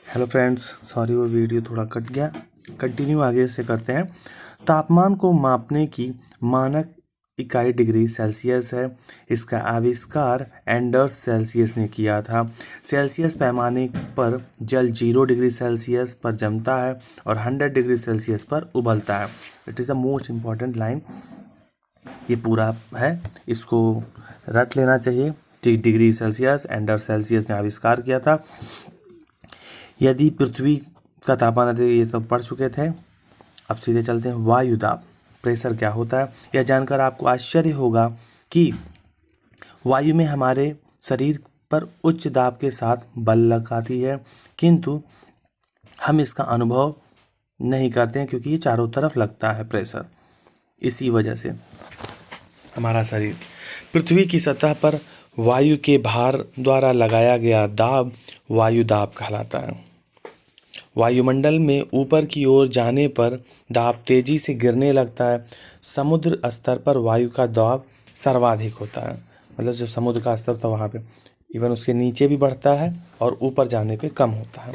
Hello friends, sorry वो video थोड़ा cut गया। कंटिन्यू आगे से करते हैं। तापमान को मापने की मानक इकाई डिग्री सेल्सियस है। इसका आविष्कार एंडर्स सेल्सियस ने किया था। सेल्सियस पैमाने पर जल 0 डिग्री सेल्सियस पर जमता है और 100 डिग्री सेल्सियस पर उबलता है। It is the most important line. ये पूरा है, इसको रट लेना चाहिए। डिग्री सेल्सियस एंडर सेल्सियस ने आविष्कार किया था। यदि पृथ्वी का तापमान, ये सब पढ़ चुके थे। अब सीधे चलते हैं वायुदाब। प्रेशर क्या होता है, यह जानकर आपको आश्चर्य होगा कि वायु में हमारे शरीर पर उच्च दाब के साथ बल लगाती है, किंतु हम इसका अनुभव नहीं करते हैं क्योंकि ये चारों तरफ लगता है प्रेशर। इसी वजह से हमारा शरीर पृथ्वी की सतह पर वायु के भार द्वारा लगाया गया दाब वायु दाब कहलाता है। वायुमंडल में ऊपर की ओर जाने पर दाब तेजी से गिरने लगता है। समुद्र स्तर पर वायु का दाब सर्वाधिक होता है, मतलब जो समुद्र का स्तर था वहाँ पे इवन उसके नीचे भी बढ़ता है और ऊपर जाने पे कम होता है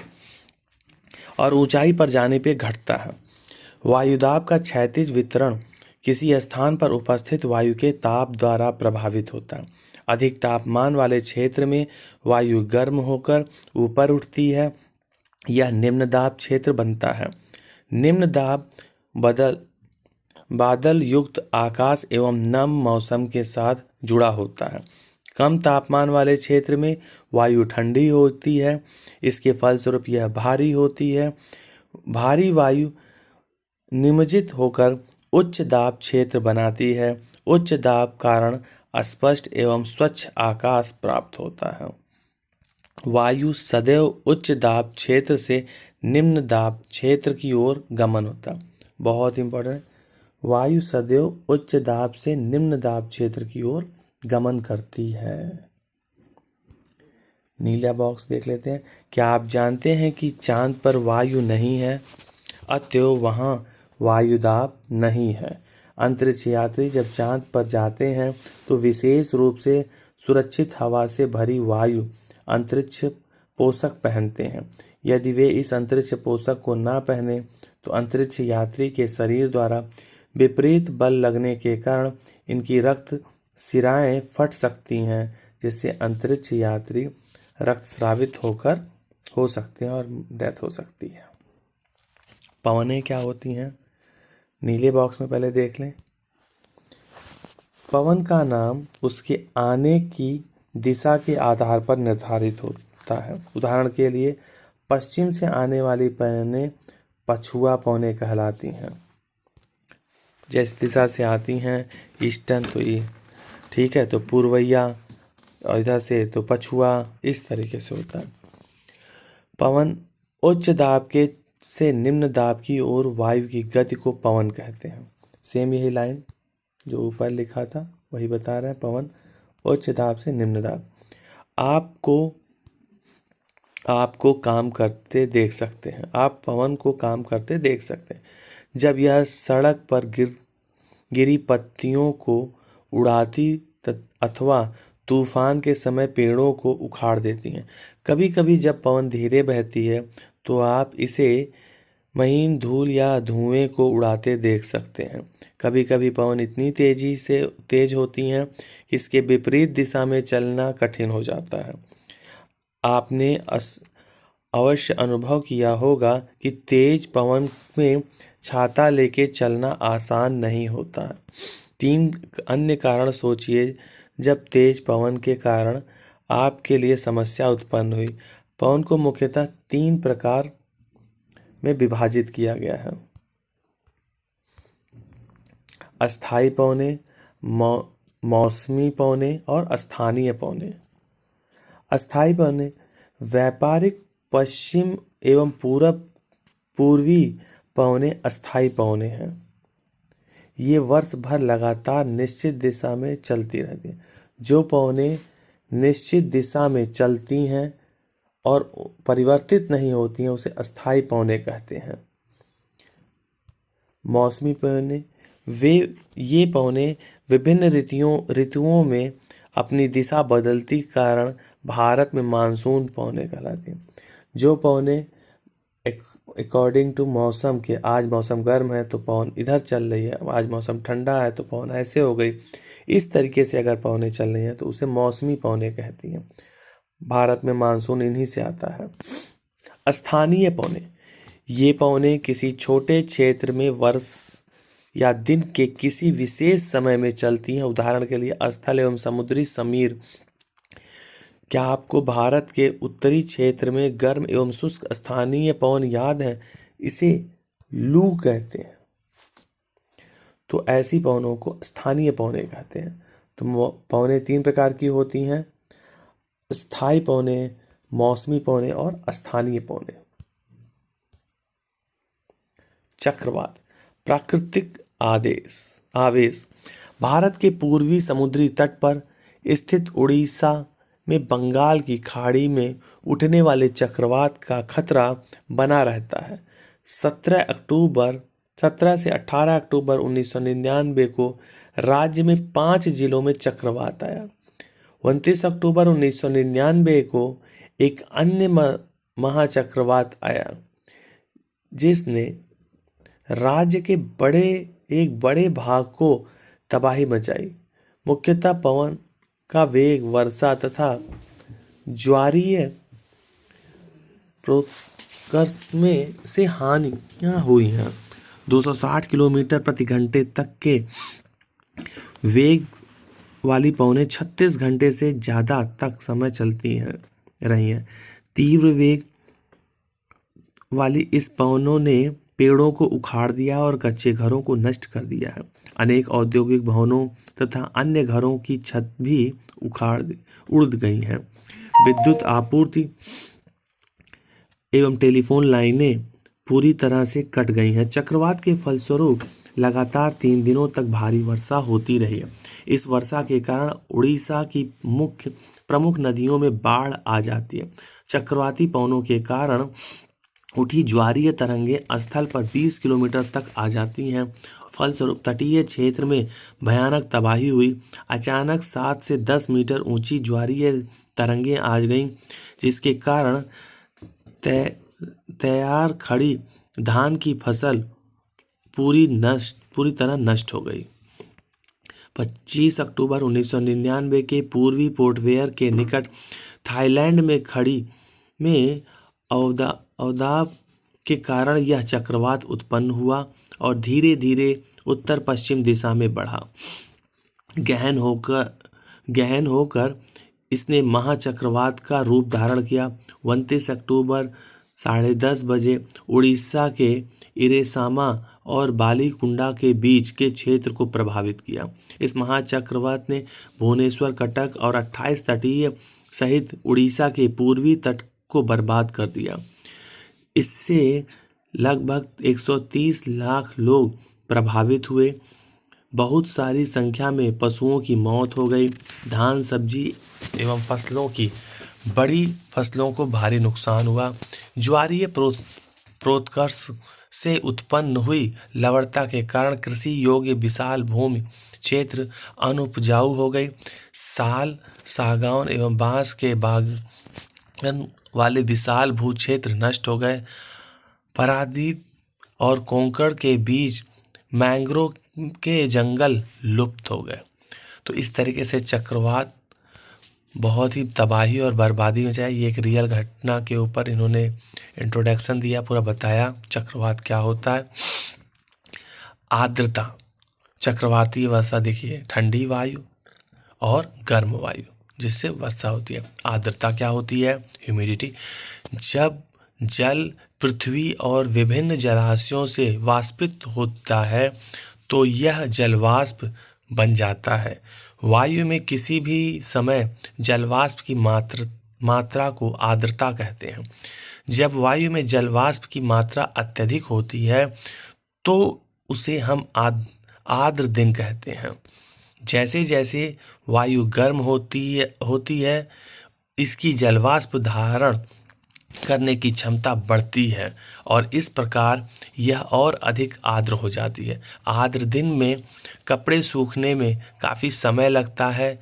और ऊंचाई पर जाने पे घटता है। वायुदाब का क्षैतिज वितरण किसी स्थान पर उपस्थित वायु के ताप द्वारा प्रभावित होता है। अधिक तापमान वाले क्षेत्र में वायु गर्म होकर ऊपर उठती है, यह निम्न दाब क्षेत्र बनता है। निम्न दाब बादल युक्त आकाश एवं नम मौसम के साथ जुड़ा होता है। कम तापमान वाले क्षेत्र में वायु ठंडी होती है, इसके फलस्वरूप यह भारी होती है। भारी वायु निमज्जित होकर उच्च दाब क्षेत्र बनाती है। उच्च दाब कारण स्पष्ट एवं स्वच्छ आकाश प्राप्त होता है। वायु सदैव उच्च दाब क्षेत्र से निम्न दाब क्षेत्र की ओर गमन होता है। बहुत इंपॉर्टेंट, वायु सदैव उच्च दाब से निम्न दाब क्षेत्र की ओर गमन करती है। नीला बॉक्स देख लेते हैं। क्या आप जानते हैं कि चांद पर वायु नहीं है, अतएव वहाँ वायुदाब नहीं है। अंतरिक्ष यात्री जब चांद पर जाते हैं तो विशेष रूप से सुरक्षित हवा से भरी वायु अंतरिक्ष पोषक पहनते हैं। यदि वे इस अंतरिक्ष पोषक को ना पहने तो अंतरिक्ष यात्री के शरीर द्वारा विपरीत बल लगने के कारण इनकी रक्त सिराएं फट सकती हैं, जिससे अंतरिक्ष यात्री रक्तस्रावित हो सकते हैं और डेथ हो सकती है। पवनें क्या होती हैं, नीले बॉक्स में पहले देख लें। पवन का नाम उसके आने की दिशा के आधार पर निर्धारित होता है। उदाहरण के लिए पश्चिम से आने वाली पवनें पछुआ पवनें कहलाती हैं। जिस दिशा से आती हैं ईस्टर्न, तो ये ठीक है, तो पूर्वैया, और इधर से तो पछुआ, इस तरीके से होता है। पवन उच्च दाब के से निम्न दाब की ओर वायु की गति को पवन कहते हैं। सेम यही लाइन जो ऊपर लिखा था वही बता रहा है। पवन उच्च दाब से निम्न दाब। आपको काम करते देख सकते हैं। आप पवन को काम करते देख सकते हैं जब यह सड़क पर गिरी पत्तियों को उड़ाती अथवा तूफान के समय पेड़ों को उखाड़ देती हैं। कभी कभी जब पवन धीरे बहती है तो आप इसे महीन धूल या धुएं को उड़ाते देख सकते हैं। कभी कभी पवन इतनी तेज होती हैं कि इसके विपरीत दिशा में चलना कठिन हो जाता है। आपने अवश्य अनुभव किया होगा कि तेज पवन में छाता लेके चलना आसान नहीं होता। 3 अन्य कारण सोचिए जब तेज पवन के कारण आपके लिए समस्या उत्पन्न हुई। पवन को मुख्यतः 3 प्रकार में विभाजित किया गया है। अस्थायी पवनें, मौसमी पवनें और स्थानीय पवनें। अस्थायी पवनें व्यापारिक पश्चिम एवं पूर्वी पवनें अस्थायी पवनें हैं। ये वर्ष भर लगातार निश्चित दिशा में चलती रहती हैं। जो पवनें निश्चित दिशा में चलती हैं और परिवर्तित नहीं होती हैं उसे अस्थायी पवनें कहते हैं। मौसमी पवनें ये पवनें विभिन्न ऋतुओं में अपनी दिशा बदलती कारण भारत में मानसून पवनें कहलाती हैं। जो पवनें अकॉर्डिंग टू मौसम के, आज मौसम गर्म है तो पवन इधर चल रही है, आज मौसम ठंडा है तो पवन ऐसे हो गई। इस तरीके से अगर पवनें चल रही हैं तो उसे मौसमी पवनें कहती हैं। भारत में मानसून इन्हीं से आता है। स्थानीय पवनें, ये पवनें किसी छोटे क्षेत्र में वर्ष या दिन के किसी विशेष समय में चलती हैं। उदाहरण के लिए स्थल एवं समुद्री समीर। क्या आपको भारत के उत्तरी क्षेत्र में गर्म एवं शुष्क स्थानीय पवन याद है? इसे लू कहते हैं। तो ऐसी पवनों को स्थानीय पवनें कहते हैं। तो पवनें 3 प्रकार की होती हैं: स्थायी पवनें, मौसमी पवनें और स्थानीय पवनें। चक्रवात, प्राकृतिक आवेश। भारत के पूर्वी समुद्री तट पर स्थित उड़ीसा में बंगाल की खाड़ी में उठने वाले चक्रवात का खतरा बना रहता है। 17 से 18 अक्टूबर 1999 को राज्य में 5 जिलों में चक्रवात आया। 29 अक्टूबर 1999 को एक अन्य महाचक्रवात आया जिसने राज्य के एक बड़े भाग को तबाही मचाई। मुख्यतः पवन का वेग, वर्षा तथा ज्वारीय प्रोत्कर्ष में से हानियां हुई हैं। 260 किलोमीटर प्रति घंटे तक के वेग वाली पवनें 36 घंटे से ज़्यादा तक समय चलती रही हैं। तीव्र वेग वाली इस पवनों ने पेड़ों को उखाड़ दिया और कच्चे घरों को नष्ट कर दिया है। अनेक औद्योगिक भवनों तथा अन्य घरों की छत भी उड़ गई हैं। विद्युत आपूर्ति एवं टेलीफोन लाइनें पूरी तरह से कट गई हैं। चक्रवात के फलस्वरूप लगातार 3 दिनों तक भारी वर्षा होती रही है। इस वर्षा के कारण उड़ीसा की प्रमुख नदियों में बाढ़ आ जाती है। चक्रवाती पवनों के कारण उठी ज्वारीय तरंगें स्थल पर 20 किलोमीटर तक आ जाती हैं। फलस्वरूप तटीय क्षेत्र में भयानक तबाही हुई। अचानक 7 से 10 मीटर ऊंची ज्वारीय तरंगें आ गईं, जिसके कारण तैयार खड़ी धान की फसल पूरी तरह नष्ट हो गई। 25 अक्टूबर 1999 के पूर्वी पोर्ट ब्लेयर के निकट थाईलैंड में खड़ी में अवदाब के कारण यह चक्रवात उत्पन्न हुआ और धीरे धीरे उत्तर पश्चिम दिशा में बढ़ा। गहन होकर इसने महाचक्रवात का रूप धारण किया। 29 अक्टूबर 10:30 बजे उड़ीसा के इरेसामा और बालीकुंडा के बीच के क्षेत्र को प्रभावित किया। इस महाचक्रवात ने भुवनेश्वर, कटक और 28 तटीय सहित उड़ीसा के पूर्वी तट को बर्बाद कर दिया। इससे लगभग 130 लाख लोग प्रभावित हुए। बहुत सारी संख्या में पशुओं की मौत हो गई। धान, सब्जी एवं बड़ी फसलों को भारी नुकसान हुआ। ज्वारीय प्रोत्कर्ष से उत्पन्न हुई लवणता के कारण कृषि योग्य विशाल भूमि क्षेत्र अनुपजाऊ हो गई। साल, सागौन एवं बांस के बागान वाले विशाल भू क्षेत्र नष्ट हो गए। पारादीप और कोंकण के बीच मैंग्रोव के जंगल लुप्त हो गए। तो इस तरीके से चक्रवात बहुत ही तबाही और बर्बादी में जाए। ये एक रियल घटना के ऊपर इन्होंने इंट्रोडक्शन दिया, पूरा बताया चक्रवात क्या होता है। आर्द्रता, चक्रवाती वर्षा देखिए, ठंडी वायु और गर्म वायु जिससे वर्षा होती है। आर्द्रता क्या होती है? ह्यूमिडिटी। जब जल पृथ्वी और विभिन्न जलाशयों से वाष्पित होता है तो यह जलवाष्प बन जाता है। वायु में किसी भी समय जलवाष्प की मात्रा को आर्द्रता कहते हैं। जब वायु में जलवाष्प की मात्रा अत्यधिक होती है तो उसे हम आर्द्र दिन कहते हैं। जैसे जैसे वायु गर्म होती है इसकी जलवाष्प धारण करने की क्षमता बढ़ती है और इस प्रकार यह और अधिक आर्द्र हो जाती है। आर्द्र दिन में कपड़े सूखने में काफ़ी समय लगता है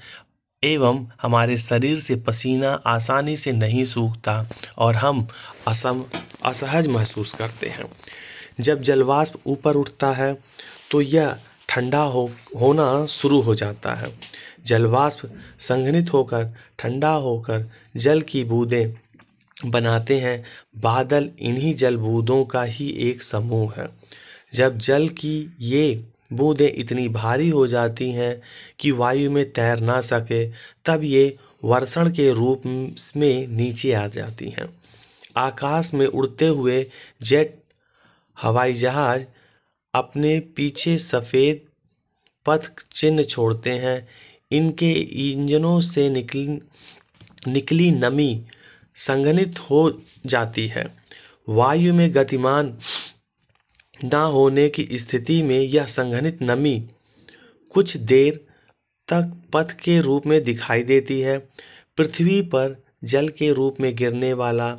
एवं हमारे शरीर से पसीना आसानी से नहीं सूखता और हम असहज महसूस करते हैं। जब जलवाष्प ऊपर उठता है तो यह ठंडा होना शुरू हो जाता है। जलवाष्प संघनित होकर ठंडा होकर जल की बूंदें बनाते हैं। बादल इन्हीं जल बूंदों का ही एक समूह है। जब जल की ये बूंदें इतनी भारी हो जाती हैं कि वायु में तैर ना सके, तब ये वर्षण के रूप में नीचे आ जाती हैं। आकाश में उड़ते हुए जेट हवाई जहाज अपने पीछे सफ़ेद पथ चिन्ह छोड़ते हैं। इनके इंजनों से निकली नमी संघनित हो जाती है। वायु में गतिमान न होने की स्थिति में यह संघनित नमी कुछ देर तक पथ के रूप में दिखाई देती है। पृथ्वी पर जल के रूप में गिरने वाला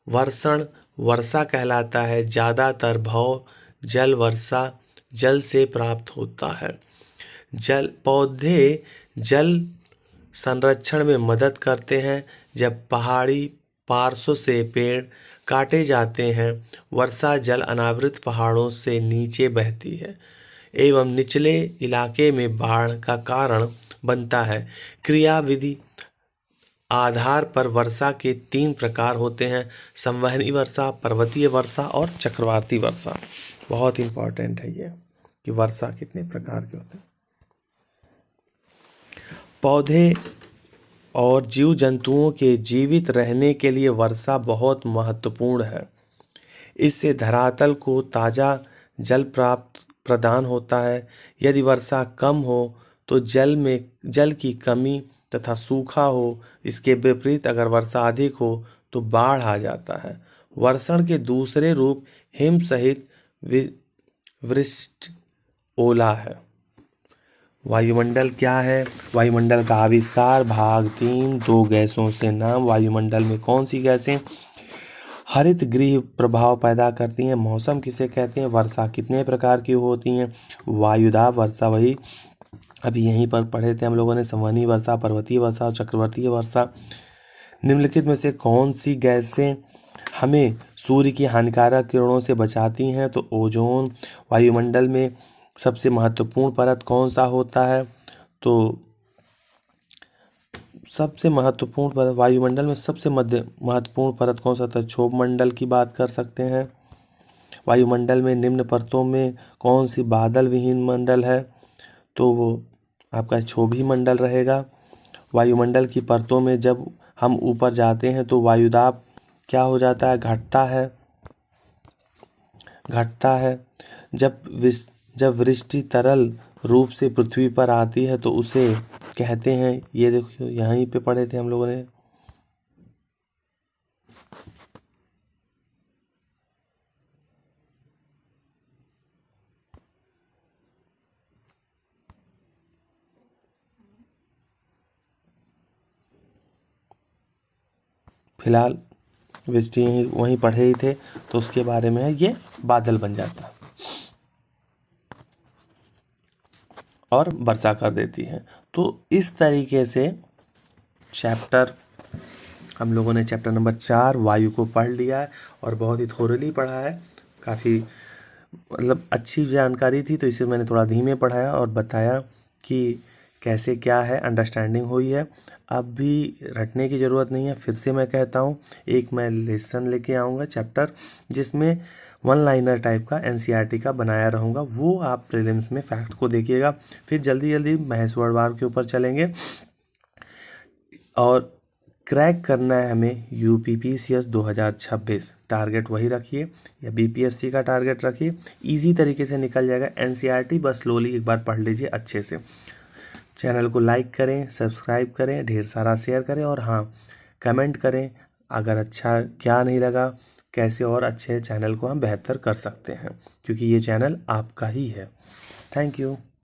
वर्षण वर्षा कहलाता है। ज़्यादातर भाव जल वर्षा जल से प्राप्त होता है। पौधे जल संरक्षण में मदद करते हैं। जब पहाड़ी पार्श्व से पेड़ काटे जाते हैं, वर्षा जल अनावृत पहाड़ों से नीचे बहती है एवं निचले इलाके में बाढ़ का कारण बनता है। क्रियाविधि आधार पर वर्षा के 3 प्रकार होते हैं: संवहनी वर्षा, पर्वतीय वर्षा और चक्रवाती वर्षा। बहुत इंपॉर्टेंट है ये कि वर्षा कितने प्रकार के होते हैं। पौधे और जीव जंतुओं के जीवित रहने के लिए वर्षा बहुत महत्वपूर्ण है। इससे धरातल को ताज़ा जल प्रदान होता है। यदि वर्षा कम हो तो जल की कमी तथा सूखा हो। इसके विपरीत अगर वर्षा अधिक हो तो बाढ़ आ जाता है। वर्षण के दूसरे रूप हिम सहित वृष्टि ओला है। वायुमंडल क्या है? वायुमंडल का आविष्कार। भाग 3, 2 गैसों से नाम। वायुमंडल में कौन सी गैसें हरित गृह प्रभाव पैदा करती हैं? मौसम किसे कहते हैं? वर्षा कितने प्रकार की होती हैं? वायुदाब वर्षा, वही अभी यहीं पर पढ़े थे हम लोगों ने। संवहनी वर्षा, पर्वतीय वर्षा और चक्रवर्तीय वर्षा। निम्नलिखित में से कौन सी गैसें हमें सूर्य की हानिकारक किरणों से बचाती हैं? तो ओजोन। वायुमंडल में सबसे महत्वपूर्ण परत कौन सा होता है? तो सबसे महत्वपूर्ण परत वायुमंडल में सबसे महत्वपूर्ण परत कौन सा था? क्षोभ मंडल की बात कर सकते हैं। वायुमंडल में निम्न परतों में कौन सी बादल विहीन मंडल है? तो वो आपका क्षोभी मंडल रहेगा। वायुमंडल की परतों में जब हम ऊपर जाते हैं तो वायुदाब क्या हो जाता है? घटता है। जब वृष्टि तरल रूप से पृथ्वी पर आती है तो उसे कहते हैं, ये देखो यहीं पे पढ़े थे हम लोगों ने, फिलहाल वृष्टि वहीं पढ़े ही थे तो उसके बारे में है। ये बादल बन जाता है और वर्षा कर देती है। तो इस तरीके से हम लोगों ने चैप्टर नंबर 4 वायु को पढ़ लिया है और बहुत ही थोरली पढ़ा है। काफ़ी मतलब अच्छी जानकारी थी तो इसे मैंने थोड़ा धीमे पढ़ाया और बताया कि कैसे क्या है, अंडरस्टैंडिंग हुई है। अब भी रटने की ज़रूरत नहीं है। फिर से मैं कहता हूँ, एक मैं लेसन लेके आऊँगा चैप्टर जिसमें 1 लाइनर टाइप का एनसीईआरटी का बनाया रहूँगा। वो आप प्रीलिम्स में फैक्ट को देखिएगा। फिर जल्दी जल्दी महेश वर्वार के ऊपर चलेंगे और क्रैक करना है हमें यूपीपीसीएस 2026। टारगेट वही रखिए या बीपीएससी का टारगेट रखिए, इजी तरीके से निकल जाएगा। एनसीईआरटी बस स्लोली एक बार पढ़ लीजिए अच्छे से। चैनल को लाइक करें, सब्सक्राइब करें, ढेर सारा शेयर करें और हाँ, कमेंट करें अगर अच्छा क्या नहीं लगा, कैसे और अच्छे चैनल को हम बेहतर कर सकते हैं, क्योंकि ये चैनल आपका ही है। Thank you.